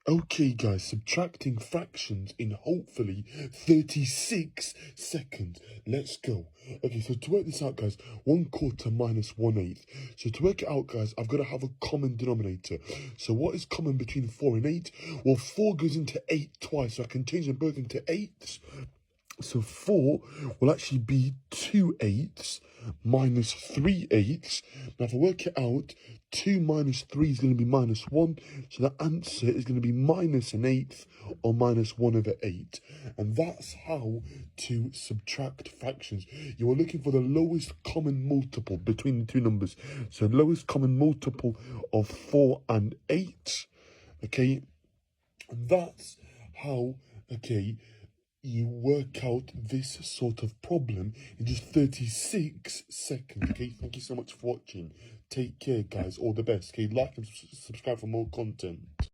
Okay, guys, subtracting fractions in hopefully 36 seconds. Let's go. Okay, so to work this out, guys, 1/4 minus 1/8. So to work it out, guys, I've got to have a common denominator. So what is common between 4 and 8? Well, 4 goes into 8 twice, so I can change them both into 8s. So 4 will actually be 2/8 minus 3/8. Now, if I work it out, 2 minus 3 is going to be minus 1. So the answer is going to be minus an eighth or minus 1/8. And that's how to subtract fractions. You are looking for the lowest common multiple between the two numbers. So lowest common multiple of 4 and 8. Okay, and that's how, okay, you work out this sort of problem in just 36 seconds. Okay, thank you so much for watching. Take care, guys. All the best. Okay, like and subscribe for more content.